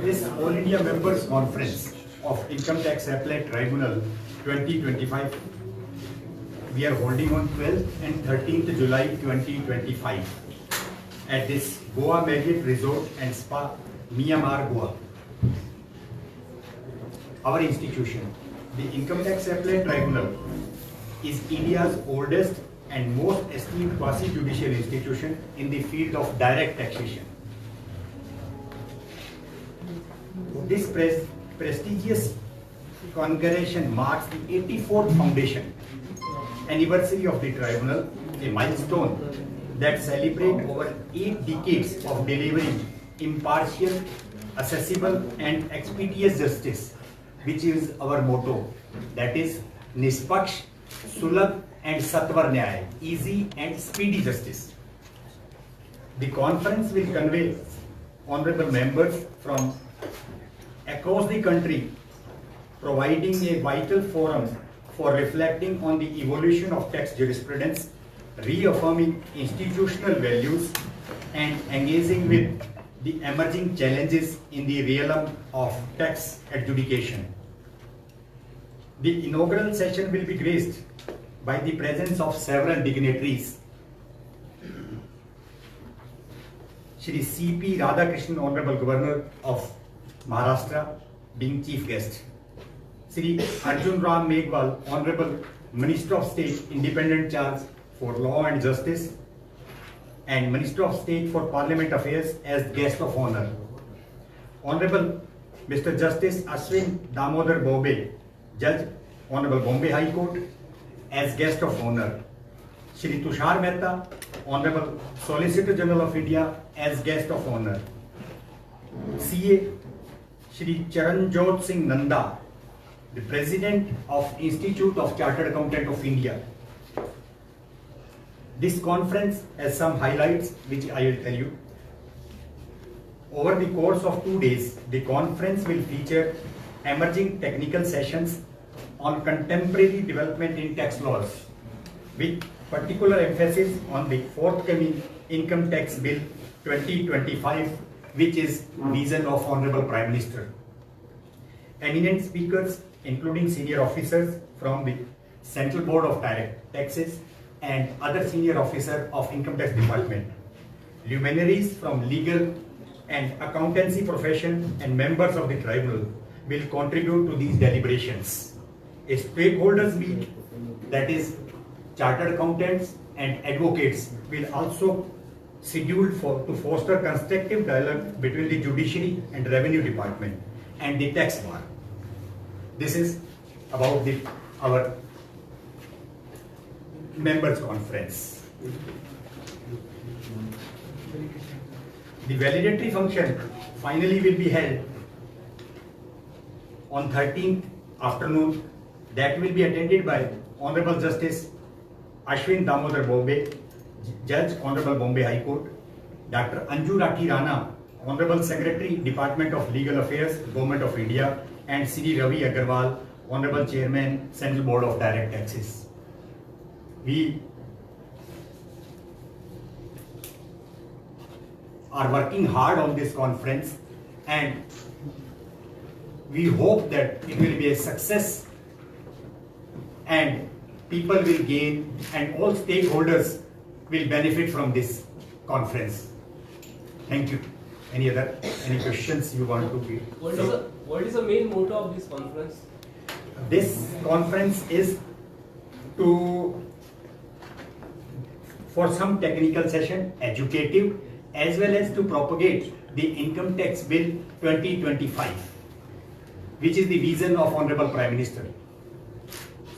this All India Members Conference of Income Tax Appellate Tribunal 2025. We are holding on 12th and 13th July 2025 at this Goa Marriott Resort and Spa, Myanmar, Goa. Our institution, the Income Tax Appellate Tribunal, is India's oldest and most esteemed quasi-judicial institution in the field of direct taxation. This prestigious congregation marks the 84th foundation anniversary of the tribunal, a milestone that celebrates over 8 decades of delivering impartial, accessible and expeditious justice, which is our motto, that is Nispaksh, Sulabh and Satvar Nyay, easy and speedy justice. The conference will convey honorable members from across the country, providing a vital forum for reflecting on the evolution of tax jurisprudence, reaffirming institutional values, and engaging with the emerging challenges in the realm of tax adjudication. The inaugural session will be graced by the presence of several dignitaries. Shri C.P. Radhakrishnan, Honorable Governor of Maharashtra, being chief guest. Shri Arjun Ram Meghwal, Honorable Minister of State, Independent Charge for Law and Justice, and Minister of State for Parliament Affairs as guest of honor. Honorable Mr. Justice Ashwin Damodar Bombay, Judge, Honorable Bombay High Court, as guest of honor. Shri Tushar Mehta, Honorable Solicitor General of India, as guest of honor. CA Shri Charanjot Singh Nanda, the President of Institute of Chartered Accountant of India. This conference has some highlights which I will tell you. Over the course of 2 days, the conference will feature emerging technical sessions on contemporary development in tax laws, with particular emphasis on the forthcoming Income Tax Bill 2025, which is vision of Honorable Prime Minister. Eminent speakers, including senior officers from the Central Board of Direct Taxes and other senior officers of Income Tax Department, luminaries from legal and accountancy profession and members of the tribunal will contribute to these deliberations. A stakeholders meet, that is chartered accountants and advocates, will also scheduled to foster constructive dialogue between the judiciary and revenue department and the tax bar. This is about our members conference. The validatory function finally will be held on 13th afternoon. That will be attended by Honorable Justice Ashwin Damodar Bombay, Judge, Honorable Bombay High Court, Dr. Anju Rakhi Rana, Honorable Secretary, Department of Legal Affairs, Government of India, and Shri Ravi Agarwal, Honorable Chairman, Central Board of Direct Taxes. We are working hard on this conference and we hope that it will be a success and people will gain and all stakeholders will benefit from this conference. Thank you. Any questions you want to give? What is the main motto of this conference? This conference is for some technical session, educative, as well as to propagate the Income Tax Bill 2025, which is the vision of Honorable Prime Minister.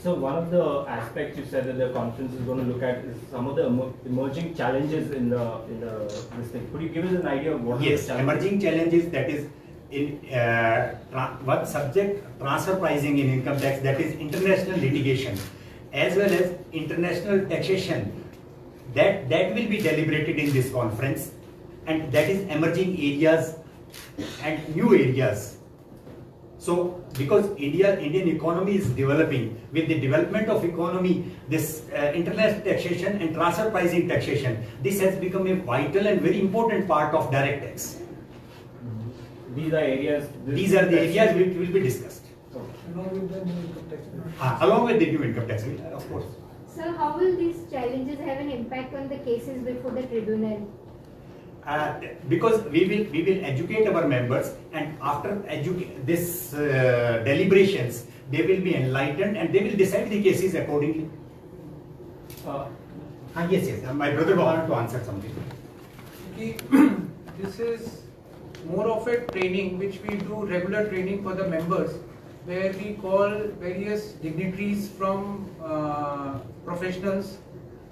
So one of the aspects you said that the conference is going to look at is some of the emerging challenges in this thing. Could you give us an idea of what? Yes, emerging challenges, that is in what subject transfer pricing in income tax, that is international litigation, as well as international taxation. That will be deliberated in this conference, and that is emerging areas and new areas. So, because Indian economy is developing, with the development of economy, this international taxation and transfer pricing taxation, this has become a vital and very important part of direct tax. these are areas. These are the areas which will be discussed. Along with the new income tax bill. Along with the new income tax bill, of course. Sir, how will these challenges have an impact on the cases before the tribunal? Because we will educate our members, and after this deliberations, they will be enlightened and they will decide the cases accordingly. Yes. My brother wanted to answer something. This is more of a training which we do, regular training for the members, where we call various dignitaries from professionals,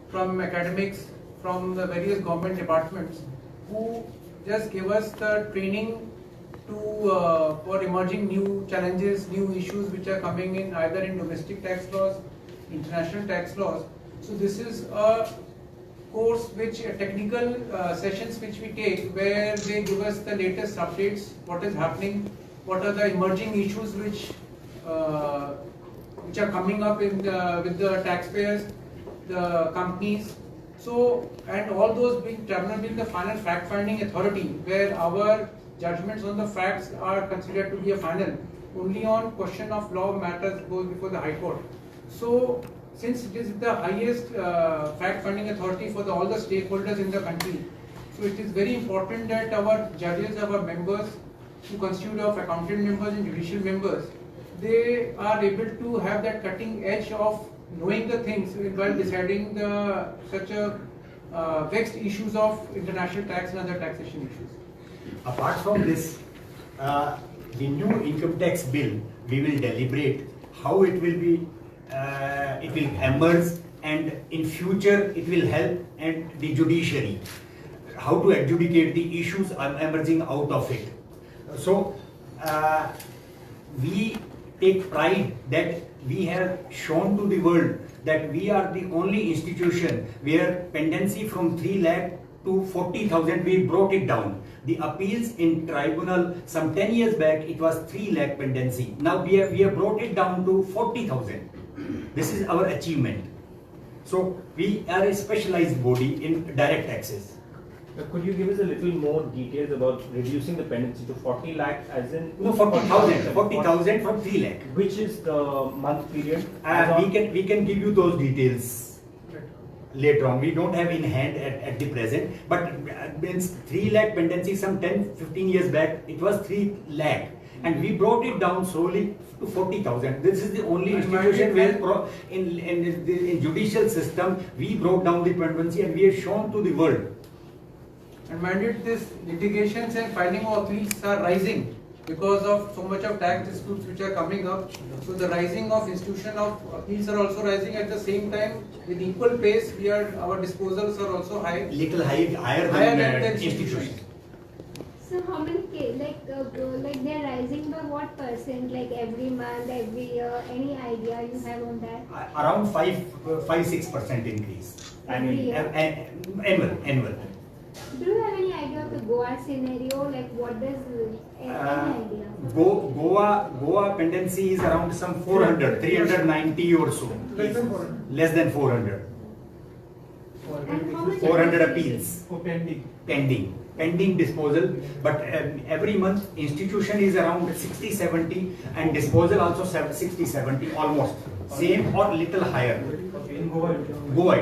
from academics, from the various government departments, who just give us the training to for emerging new challenges, new issues which are coming in either in domestic tax laws, international tax laws. So this is a course which technical sessions which we take, where they give us the latest updates, what is happening, what are the emerging issues which are coming up in with the taxpayers, the companies. So, and all those being tribunal being the final fact-finding authority, where our judgments on the facts are considered to be a final. Only on question of law matters goes before the High Court. So, since it is the highest fact-finding authority for all the stakeholders in the country, so it is very important that our judges, our members, who constitute of accountant members and judicial members, they are able to have that cutting edge of knowing the things while deciding the such a vexed issues of international tax and other taxation issues. Apart from this, the new income tax bill, we will deliberate how it will be, it will emerge, and in future it will help and the judiciary, how to adjudicate the issues emerging out of it. So, we take pride that we have shown to the world that we are the only institution where pendency from 3 lakh to 40,000, we brought it down. The appeals in tribunal some 10 years back, it was 3 lakh pendency. Now we have brought it down to 40,000. This is our achievement. So we are a specialized body in direct taxes. Could you give us a little more details about reducing the pendency to 40 lakh as in? No, 40,000. 40,000 from 3 lakh. Which is the month period? We can give you those details later on. We don't have in hand at the present, but means 3 lakh pendency some 10-15 years back, it was 3 lakh, and we brought it down slowly to 40,000. This is the only institution where in judicial system we brought down the pendency, and we have shown to the world. And minded, this litigations and filing of appeals are rising because of so much of tax disputes which are coming up. So the rising of institution of appeals are also rising. At the same time, with equal pace, our disposals are also high. Little higher than institutions. So how many like they're rising by what percent? Like every month, every year? Any idea you have on that? Around 5-6% increase. Every year? Annual. Do you have any idea of the Goa scenario? Like what does any idea? Goa pendency is around some 400, 390 or so. Less than 400. Less than 400. And how much 400 appeals Pending. pending disposal, but every month institution is around 60-70 and disposal also 60-70, almost same or little higher. In Goa.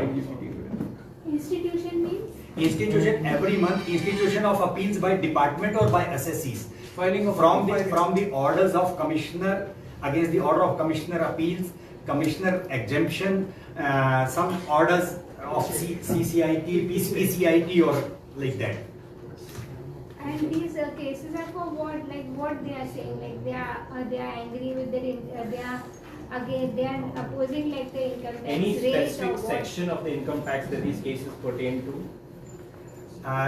institution means? Institution every month, institution of appeals by department or by assessees. Filing of From the orders of commissioner, against the order of commissioner appeals, commissioner exemption, some orders of CCIT, PCIT or like that. And these cases are for what? Like what they are saying? Like they are angry with they are opposing like the income tax Any rate specific or what? section of the income tax that these cases pertain to?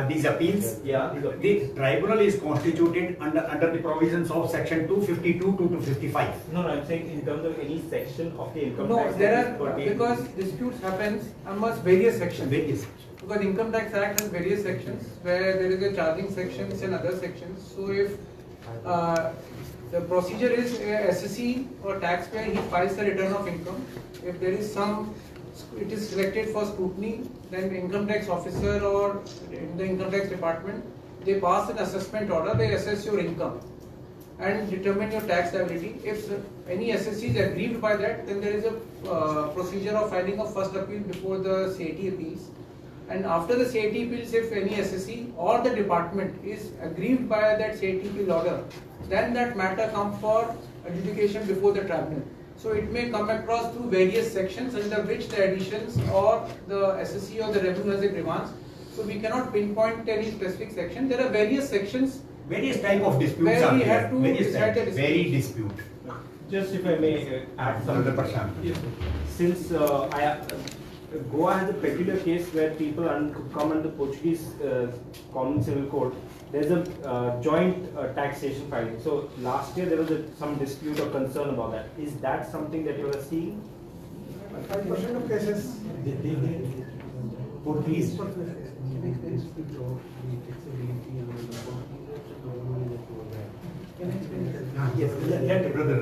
These appeals, Yeah. the tribunal is constituted under the provisions of section 252 to 255. No, I'm saying in terms of any section of the income No, tax. there that is are, pertain to- because disputes happens amongst various sections. Various. Because Income Tax Act has various sections where there is a charging sections and other sections. So if the procedure is SSE or taxpayer, he files the return of income. If there is it is selected for scrutiny, then the income tax officer or in the income tax department, they pass an assessment order, they assess your income and determine your tax liability. If any assessee is aggrieved by that, then there is a procedure of filing a first appeal before the CIT appeals. And after the CIT appeals, if any assessee or the department is aggrieved by that CIT appeal order, then that matter comes for adjudication before the tribunal. So it may come across through various sections under which the additions or the assessee or the revenue has a grievance. So we cannot pinpoint any specific section. There are various sections. Various type of disputes Where are we there. have to Various decide type, the very dispute. dispute. Just if I may add Another something. person. Yes. Since Goa has a peculiar case where people come under Portuguese Common Civil Code, there's a joint taxation filing. So last year there was some dispute or concern about that. Is that something that you are seeing? 5% of cases, they Portuguese. Yes, let brother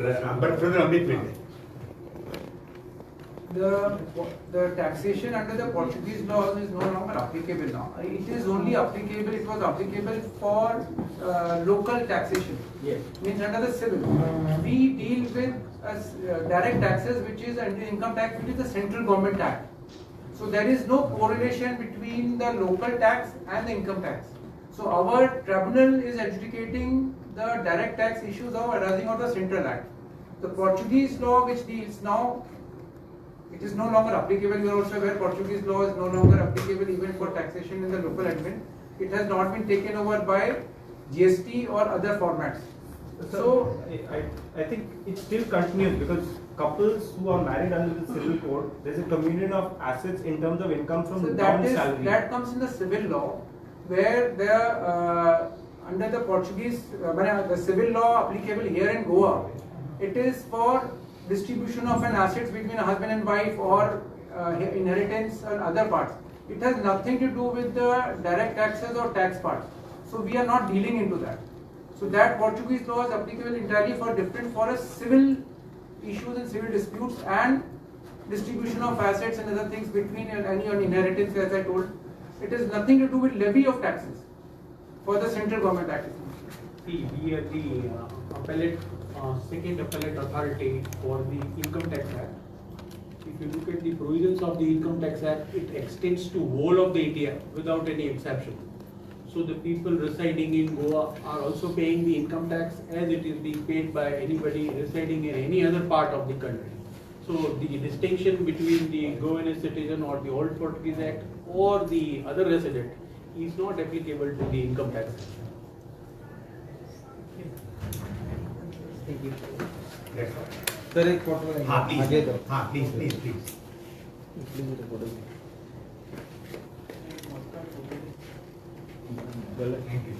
Amit will. The taxation under the Portuguese laws is no longer applicable now. It is only applicable, it was applicable for local taxation. Yes. Means under the civil. We deal with direct taxes, which is under income tax, which is the central government tax. So there is no correlation between the local tax and the income tax. So our tribunal is adjudicating the direct tax issues arising out of the Central Act. The Portuguese law, which deals now, it is no longer applicable. You are also aware Portuguese law is no longer applicable even for taxation in the local admin. It has not been taken over by GST or other formats. So I think it still continues because couples who are married under the civil code, there's a communion of assets in terms of income from non-salary. That comes in the civil law, where under the Portuguese, the civil law applicable here in Goa, it is for distribution of an assets between a husband and wife or inheritance and other parts. It has nothing to do with the direct taxes or tax part. So we are not dealing into that. So that Portuguese law is applicable entirely for a civil issues and civil disputes and distribution of assets and other things between any inheritance, as I told. It has nothing to do with levy of taxes for the central government taxes. We are the second appellate authority for the Income Tax Act. If you look at the provisions of the Income Tax Act, it extends to whole of the India without any exception. So the people residing in Goa are also paying the income tax as it is being paid by anybody residing in any other part of the country. So the distinction between the Goan citizen or the old Portuguese Act or the other resident is not applicable to the income tax. Thank you. That's all. Sir एक photo आगे दो please. Thank you.